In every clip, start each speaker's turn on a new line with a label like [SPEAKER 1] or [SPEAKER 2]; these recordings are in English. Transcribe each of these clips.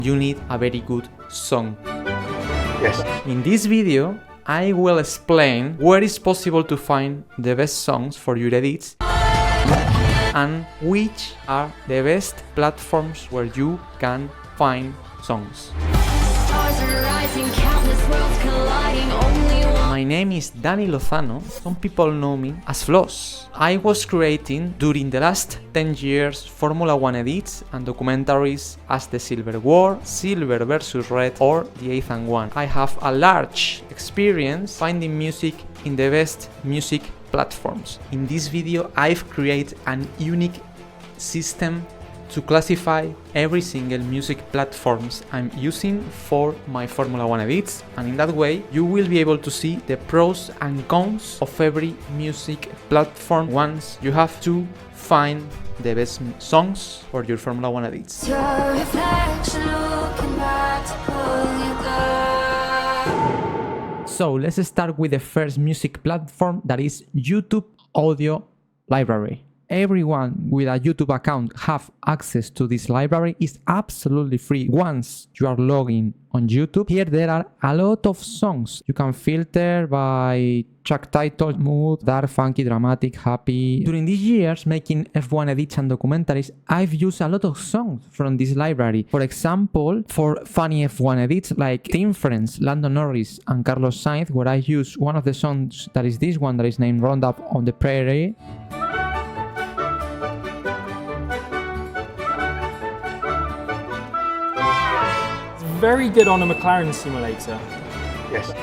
[SPEAKER 1] you need a very good song.
[SPEAKER 2] Yes.
[SPEAKER 1] In this video, I will explain where it's possible to find the best songs for your edits and which are the best platforms where you can find songs. My name is Dani Lozano. Some people know me as Floss. I was creating during the last 10 years Formula 1 edits and documentaries as the Silver War, Silver vs Red or the 8th and 1. I have a large experience finding music in the best music platforms. In this video, I've created an unique system to classify every single music platforms I'm using for my Formula 1 edits, and in that way you will be able to see the pros and cons of every music platform once you have to find the best songs for your Formula 1 edits. So let's start with the first music platform, that is YouTube Audio Library. Everyone with a YouTube account have access to this library. It's absolutely free once you are logging on YouTube. Here there are a lot of songs. You can filter by track title, mood, dark, funky, dramatic, happy. During these years making F1 edits and documentaries, I've used a lot of songs from this library. For example, for funny F1 edits like Team Friends, Lando Norris and Carlos Sainz, where I use one of the songs that is this one that is named Roundup on the Prairie.
[SPEAKER 3] Very good on a McLaren simulator.
[SPEAKER 2] Yes.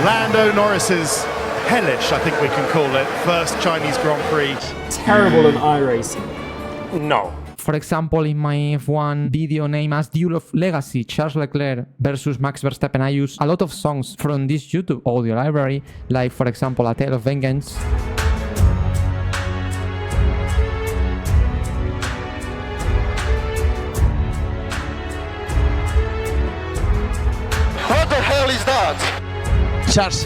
[SPEAKER 4] Lando Norris's hellish, I think we can call it, first Chinese Grand Prix.
[SPEAKER 3] Terrible on iRacing.
[SPEAKER 2] No.
[SPEAKER 1] For example, in my F1 video named as Duel of Legacy, Charles Leclerc versus Max Verstappen, I use a lot of songs from this YouTube audio library, like for example A Tale of Vengeance.
[SPEAKER 5] What the hell is that?
[SPEAKER 6] Charles,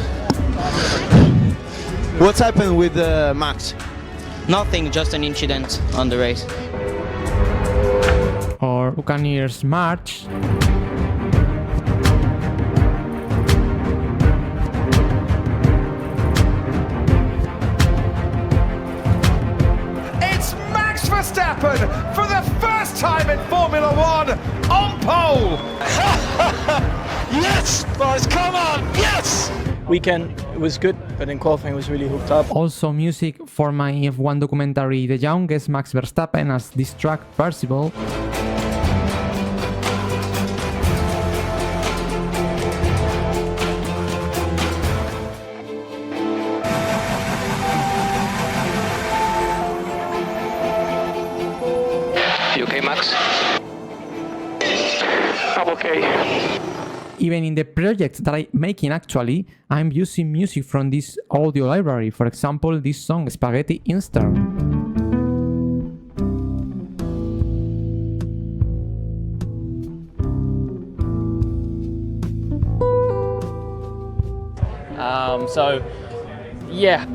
[SPEAKER 6] what's happened with Max?
[SPEAKER 7] Nothing, just an incident on the race.
[SPEAKER 1] Or Buccaneers March.
[SPEAKER 4] It's Max Verstappen for the first time in Formula 1 on pole!
[SPEAKER 5] Yes, boys, come on, yes!
[SPEAKER 3] Weekend, it was good, but in qualifying it was really hooked up.
[SPEAKER 1] Also music for my F1 documentary The Youngest Max Verstappen as this track Percival.
[SPEAKER 7] You okay, Max?
[SPEAKER 2] I'm okay.
[SPEAKER 1] Even in the projects that I'm making, actually, I'm using music from this audio library. For example, this song, Spaghetti Insta.
[SPEAKER 3] Yeah.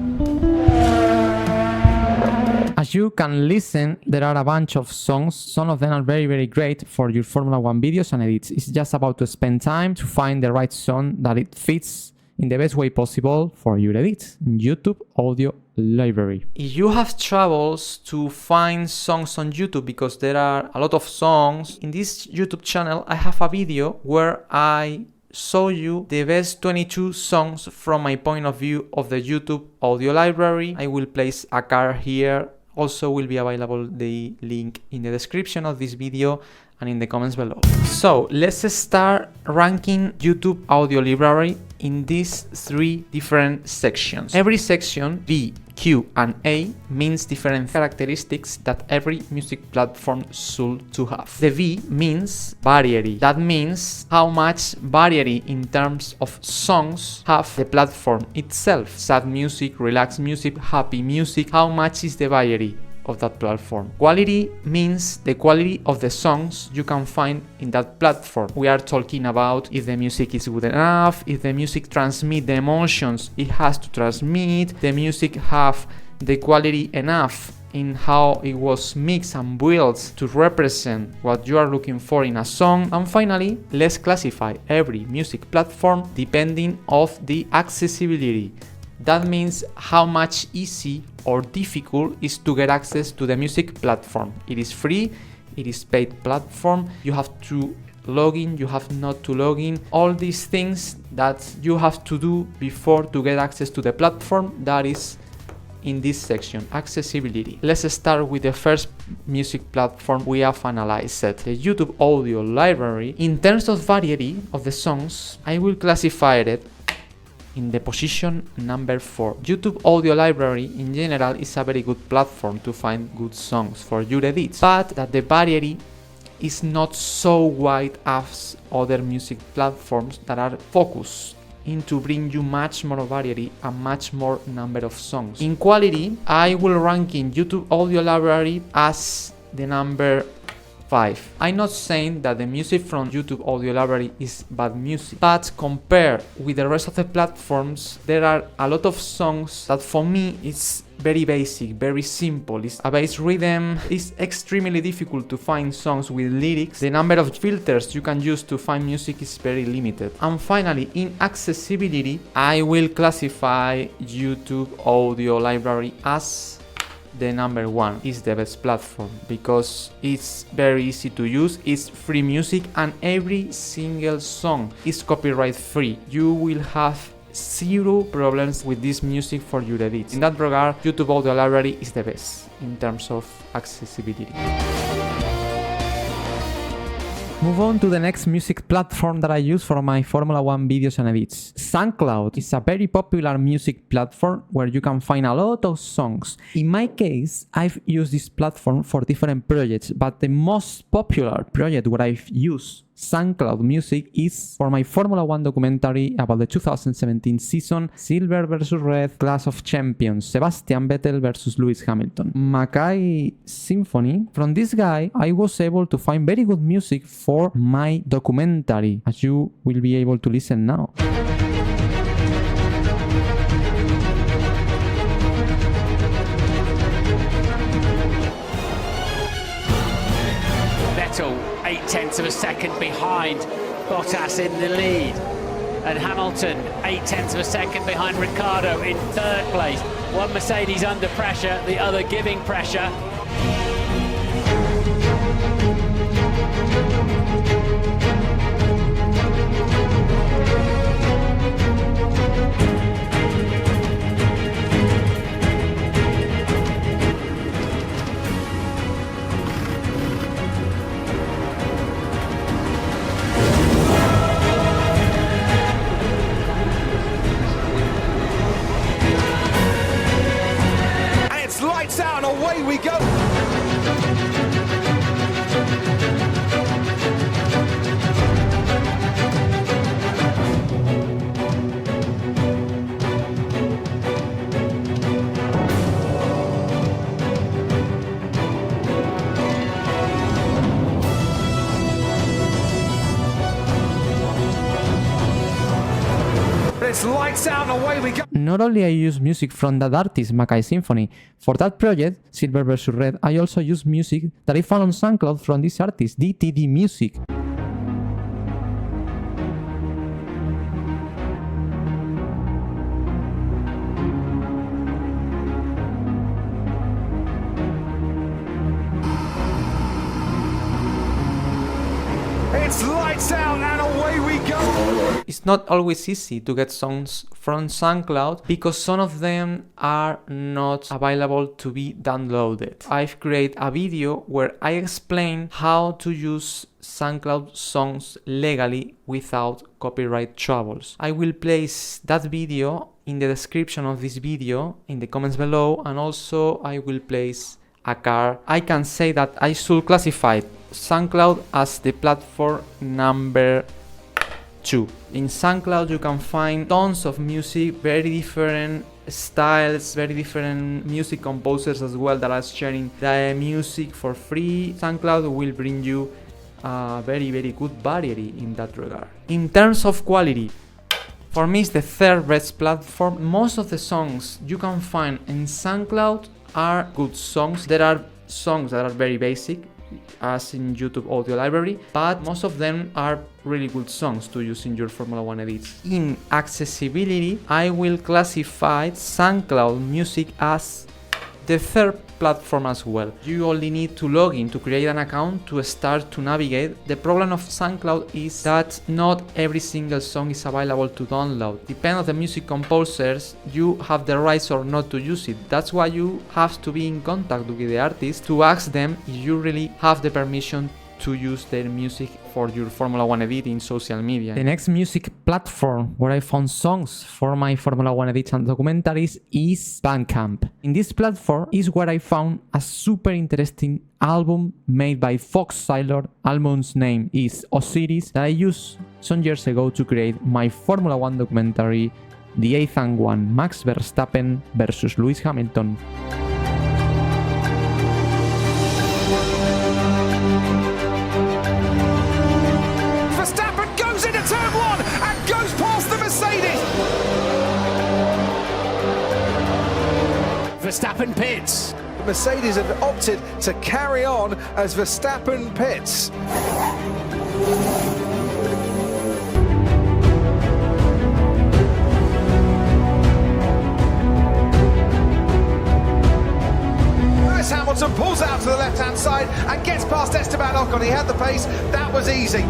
[SPEAKER 1] As you can listen, there are a bunch of songs. Some of them are very, very great for your Formula 1 videos and edits. It's just about to spend time to find the right song that it fits in the best way possible for your edits in YouTube Audio Library. If you have troubles to find songs on YouTube because there are a lot of songs, in this YouTube channel I have a video where I show you the best 22 songs from my point of view of the YouTube Audio Library. I will place a card here. Also will be available the link in the description of this video and in the comments below. So let's start ranking YouTube Audio Library in these three different sections. Every section, B, Q, and A, means different characteristics that every music platform should to have. The V means variety. That means how much variety in terms of songs have the platform itself. Sad music, relaxed music, happy music. How much is the variety of that platform? Quality means the quality of the songs you can find in that platform. We are talking about if the music is good enough, if the music transmits the emotions it has to transmit, the music have the quality enough in how it was mixed and built to represent what you are looking for in a song. And finally, let's classify every music platform depending of the accessibility. That means how much easy or difficult is to get access to the music platform. It is free, it is paid platform, you have to log in, you have not to log in, all these things that you have to do before to get access to the platform. That is in this section, accessibility. Let's start with the first music platform we have analyzed, the YouTube audio library. In terms of variety of the songs, I will classify it in the position number 4. YouTube audio library in general is a very good platform to find good songs for your edits, but that the variety is not so wide as other music platforms that are focused into bring you much more variety and much more number of songs. In quality, I will rank in YouTube audio library as the number 5. I'm not saying that the music from YouTube audio library is bad music, but compared with the rest of the platforms, there are a lot of songs that for me is very basic, very simple. It's a bass rhythm. It's extremely difficult to find songs with lyrics. The number of filters you can use to find music is very limited. And finally, in accessibility, I will classify YouTube audio library as the number 1. Is the best platform because it's very easy to use, it's free music, and every single song is copyright free. You will have zero problems with this music for your edits. In that regard, YouTube audio library is the best in terms of accessibility. Move on to the next music platform that I use for my Formula 1 videos and edits. SoundCloud is a very popular music platform where you can find a lot of songs. In my case, I've used this platform for different projects, but the most popular project where I've used SoundCloud music is for my Formula 1 documentary about the 2017 season, Silver vs Red Clash of Champions, Sebastian Vettel vs Lewis Hamilton. Mackay Symphony. From this guy, I was able to find very good music for my documentary, as you will be able to listen now.
[SPEAKER 8] Vettel 0.8 of a second behind Bottas in the lead, and Hamilton 0.8 of a second behind Ricciardo in third place. One Mercedes under pressure, the other giving pressure.
[SPEAKER 4] Lights out and away we go. It's lights out and away we go.
[SPEAKER 1] Not only I use music from that artist, Mackay Symphony, for that project, Silver vs Red, I also use music that I found on SoundCloud from this artist, DTD Music.
[SPEAKER 4] It's lights out and away we go.
[SPEAKER 1] It's not always easy to get songs from SoundCloud because some of them are not available to be downloaded. I've created a video where I explain how to use SoundCloud songs legally without copyright troubles. I will place that video in the description of this video in the comments below, and also I will place a card. I can say that I should classify SoundCloud as the platform number 2. In SoundCloud you can find tons of music, very different styles, very different music composers as well that are sharing their music for free. SoundCloud will bring you a very good variety in that regard. In terms of quality, for me it's the third best platform. Most of the songs you can find in SoundCloud are good songs. There are songs that are very basic, as in YouTube audio library, but most of them are really good songs to use in your Formula 1 edits. In accessibility, I will classify SoundCloud music as the third platform as well. You only need to log in to create an account to start to navigate. The problem of SoundCloud is that not every single song is available to download. Depending on the music composers, you have the rights or not to use it. That's why you have to be in contact with the artist to ask them if you really have the permission to use their music for your Formula 1 edit in social media. The next music platform where I found songs for my Formula 1 edits and documentaries is Bandcamp. In this platform is where I found a super interesting album made by Fox Sailor. Album's name is Osiris, that I used some years ago to create my Formula 1 documentary, The Eighth and One, Max Verstappen versus Lewis Hamilton.
[SPEAKER 4] Turn 1 and goes past the Mercedes.
[SPEAKER 8] Verstappen pits.
[SPEAKER 4] The Mercedes have opted to carry on as Verstappen pits. Lewis Hamilton pulls out to the left-hand side and gets past Esteban Ocon. He had the pace. That was easy.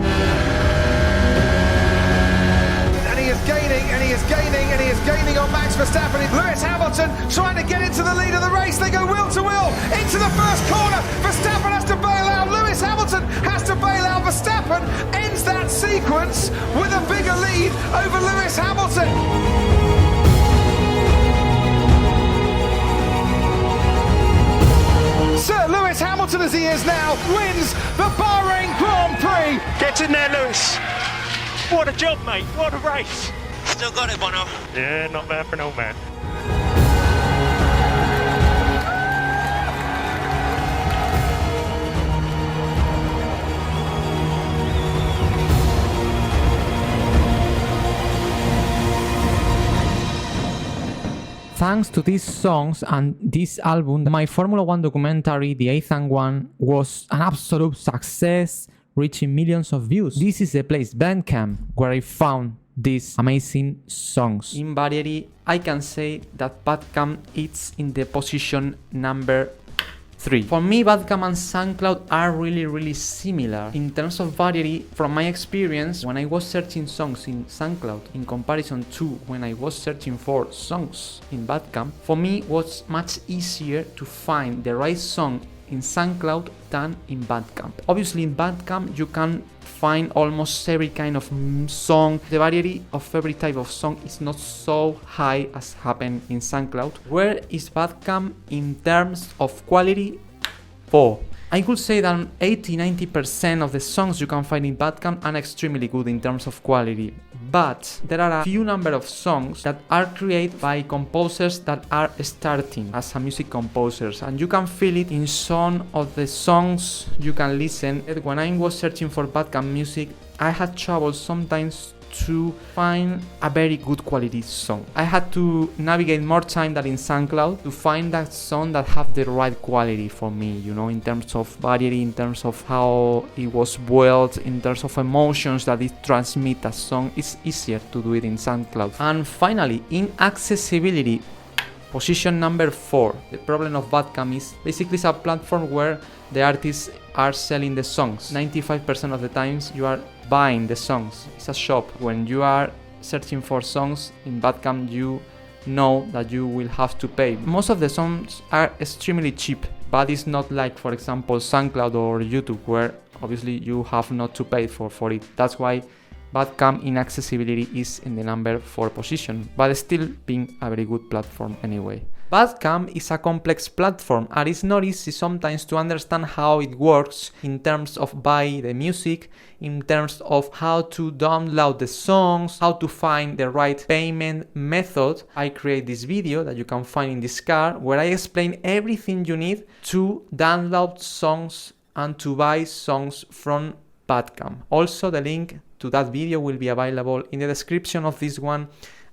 [SPEAKER 4] He is gaining on Max Verstappen. Lewis Hamilton trying to get into the lead of the race. They go wheel to wheel into the first corner. Verstappen has to bail out. Lewis Hamilton has to bail out. Verstappen ends that sequence with a bigger lead over Lewis Hamilton. Sir Lewis Hamilton, as he is now, wins the Bahrain Grand Prix.
[SPEAKER 2] Get in there, Lewis. What a job, mate. What a race.
[SPEAKER 5] Still got it, Bono.
[SPEAKER 2] Yeah, not bad for an old man.
[SPEAKER 1] Thanks to these songs and this album, my Formula 1 documentary, The Eighth and One, was an absolute success, reaching millions of views. This is the place, Bandcamp, where I found these amazing songs. In variety, I can say that Bandcamp is in the position number 3. For me, Bandcamp and SoundCloud are really similar. In terms of variety, from my experience, when I was searching songs in SoundCloud in comparison to when I was searching for songs in Bandcamp, for me it was much easier to find the right song in SoundCloud than in Bandcamp. Obviously in Bandcamp you can find almost every kind of song. The variety of every type of song is not so high as happened in SoundCloud. Where is Bandcamp in terms of quality? 4. I could say that 80-90% of the songs you can find in Bandcamp are extremely good in terms of quality, but there are a few number of songs that are created by composers that are starting as a music composers, and you can feel it in some of the songs you can listen. When I was searching for Bandcamp music, I had trouble sometimes to find a very good quality song. I had to navigate more time than in SoundCloud to find that song that have the right quality for me, you know, in terms of variety, in terms of how it was built, in terms of emotions that it transmits a song. It's easier to do it in SoundCloud. And finally, in accessibility, position number 4. The problem of Bandcamp is basically it's a platform where the artists are selling the songs. 95% of the times you are buying the songs. It's a shop. When you are searching for songs in Bandcamp, you know that you will have to pay. Most of the songs are extremely cheap, but it's not like, for example, SoundCloud or YouTube, where obviously you have not to pay for it. That's why Bandcamp in accessibility is in the number 4 position, but still being a very good platform anyway. Bandcamp is a complex platform and it's not easy sometimes to understand how it works in terms of buy the music, in terms of how to download the songs, how to find the right payment method. I create this video that you can find in this card where I explain everything you need to download songs and to buy songs from Bandcamp. Also, the link to that video will be available in the description of this one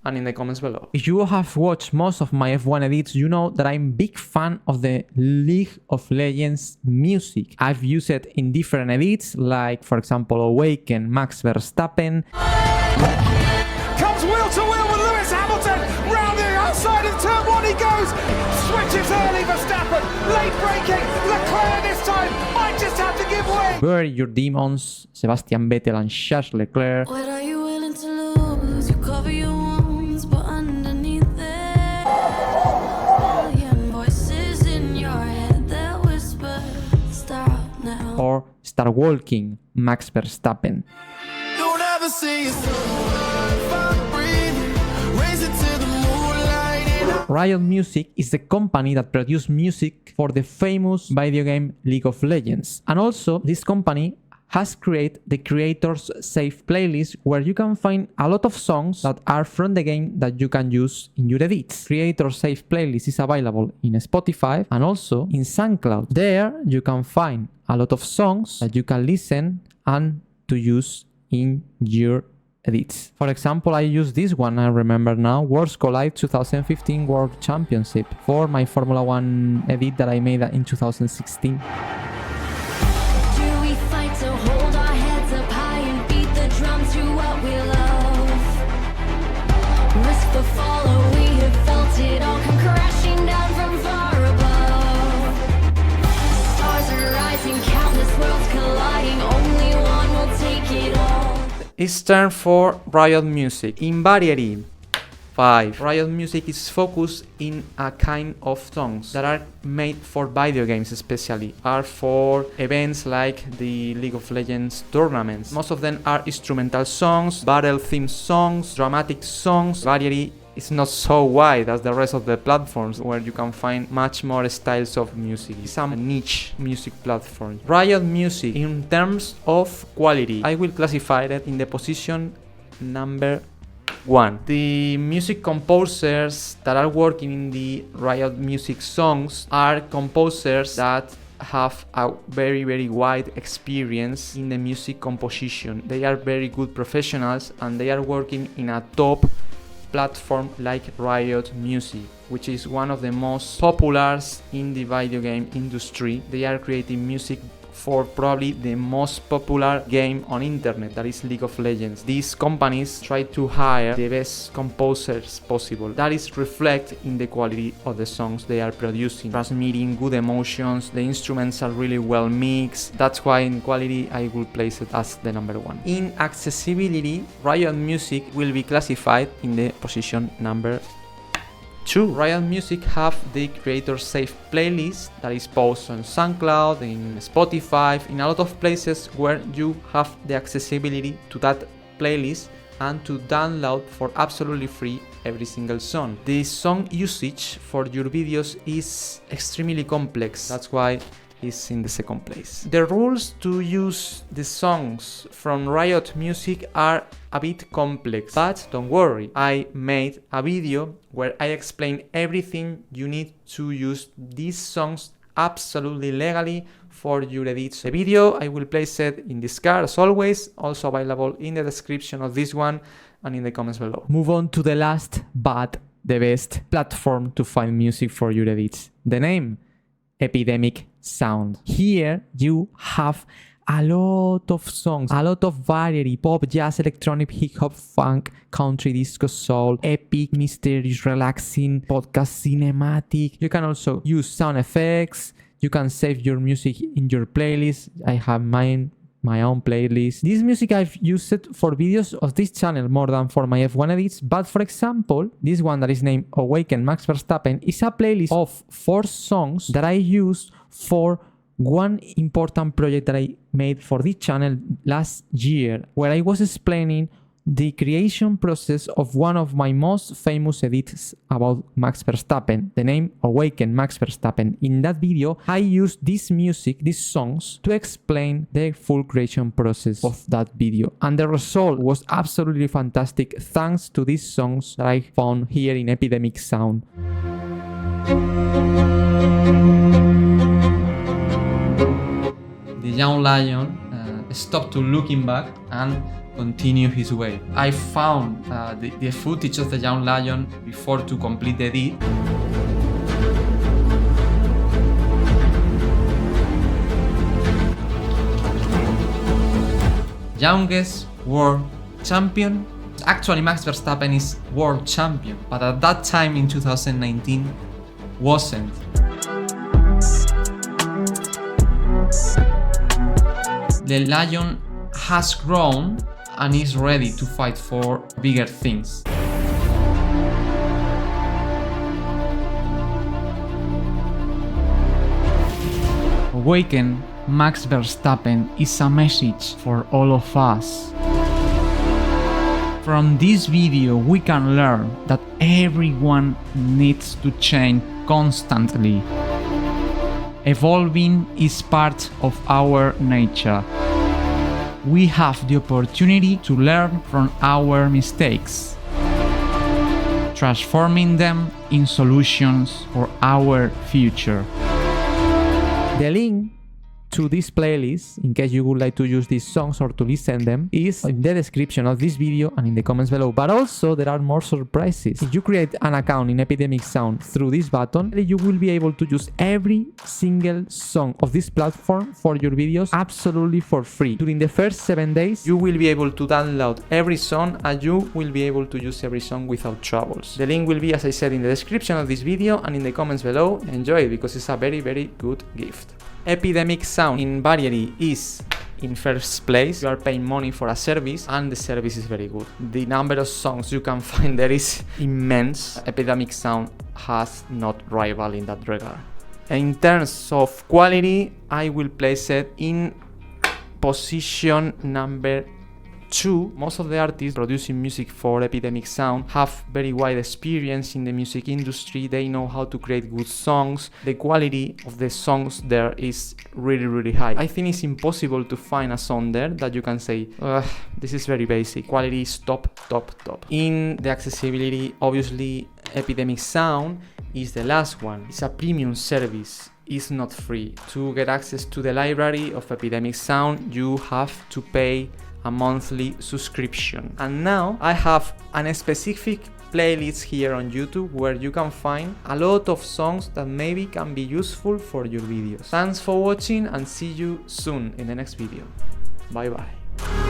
[SPEAKER 1] and in the comments below. If you have watched most of my F1 edits, you know that I'm a big fan of the League of Legends music. I've used it in different edits, like for example Awaken, Max Verstappen.
[SPEAKER 4] Comes wheel to wheel with Lewis Hamilton. Round the outside of turn one he goes. Switches early Verstappen. Late braking. Leclerc this time might just have to give way.
[SPEAKER 1] Bury your demons, Sebastian Vettel and Charles Leclerc.
[SPEAKER 9] What are you willing to lose? You cover your wounds, but underneath there, million voices in your head that whisper, stop now.
[SPEAKER 1] Or Start Walking, Max Verstappen.
[SPEAKER 9] Don't ever see us breathing, raise it to the moonlight.
[SPEAKER 1] Riot Music is the company that produced music for the famous video game League of Legends. And also, this company has created the Creators Save playlist where you can find a lot of songs that are from the game that you can use in your edits. Creators Save playlist is available in Spotify and also in SoundCloud. There you can find a lot of songs that you can listen and to use in your edits. For example, I use this one, I remember now, Worlds Collide 2015 World Championship for my Formula 1 edit that I made in 2016.
[SPEAKER 9] To hold our heads up high and beat the drums to what we love. Risk the fall, oh, we have felt it all come crashing down from far above. Stars are rising, countless worlds colliding, only one will take it all.
[SPEAKER 1] It's time for Riot Music. In variety 5. Riot Music is focused in a kind of songs that are made for video games, especially are for events like the League of Legends tournaments. Most of them are instrumental songs, battle theme songs, dramatic songs. Variety is not so wide as the rest of the platforms where you can find much more styles of music. It's a niche music platform. Riot Music, in terms of quality, I will classify it in the position number 1. The music composers that are working in the Riot Music songs are composers that have a very wide experience in the music composition. They are very good professionals and they are working in a top platform like Riot Music, which is one of the most popular in the video game industry. They are creating music for probably the most popular game on internet, that is League of Legends. These companies try to hire the best composers possible. That is reflected in the quality of the songs they are producing, transmitting good emotions. The instruments are really well mixed. That's why in quality I will place it as the number 1. In accessibility, Riot Music will be classified in the position number 2. Riot Music have the Creators Save playlist that is posted on SoundCloud, in Spotify, in a lot of places where you have the accessibility to that playlist and to download for absolutely free every single song. The song usage for your videos is extremely complex. That's why is in the second place. The rules to use the songs from Riot Music are a bit complex, but don't worry, I made a video where I explain everything you need to use these songs absolutely legally for your edits. The video I will place it in this card as always, also available in the description of this one and in the comments below. Move on to the last but the best platform to find music for your edits. The name, Epidemic Sound. Here you have a lot of songs, a lot of variety: pop, jazz, electronic, hip hop, funk, country, disco, soul, epic, mysterious, relaxing, podcast, cinematic. You can also use sound effects. You can save your music in your playlist. I have my own playlist. This music I've used it for videos of this channel more than for my F1 edits, but for example, this one that is named Awaken Max Verstappen is a playlist of 4 songs that I used for one important project that I made for this channel last year, where I was explaining the creation process of one of my most famous edits about Max Verstappen, the name Awaken Max Verstappen. In that video, I used this music, these songs, to explain the full creation process of that video. And the result was absolutely fantastic thanks to these songs that I found here in Epidemic Sound. The Young Lion stop to looking back and continue his way. I found the footage of the young lion before to complete the deed. Youngest world champion. Actually, Max Verstappen is world champion, but at that time in 2019 wasn't. The lion has grown and is ready to fight for bigger things. Awaken Max Verstappen is a message for all of us. From this video we can learn that everyone needs to change constantly. Evolving is part of our nature. We have the opportunity to learn from our mistakes, transforming them in solutions for our future. The link to this playlist, in case you would like to use these songs or to listen them, is in the description of this video and in the comments below. But also there are more surprises. If you create an account in Epidemic Sound through this button, you will be able to use every single song of this platform for your videos absolutely for free. During the first 7 days, you will be able to download every song and you will be able to use every song without troubles. The link will be, as I said, in the description of this video and in the comments below. Enjoy it because it's a very, very good gift. Epidemic Sound in Variety is in first place. You are paying money for a service and the service is very good. The number of songs you can find there is immense. Epidemic Sound has not rival in that regard. In terms of quality, I will place it in position number 2. Most of the artists producing music for Epidemic Sound have very wide experience in the music industry. They know how to create good songs. The quality of the songs there is really, really high. I think it's impossible to find a song there that you can say, this is very basic. Quality is top, top, top. In the accessibility, obviously, Epidemic Sound is the last one. It's a premium service. It's not free. To get access to the library of Epidemic Sound, you have to pay a monthly subscription. And now I have a specific playlist here on YouTube where you can find a lot of songs that maybe can be useful for your videos. Thanks for watching and see you soon in the next video. Bye bye.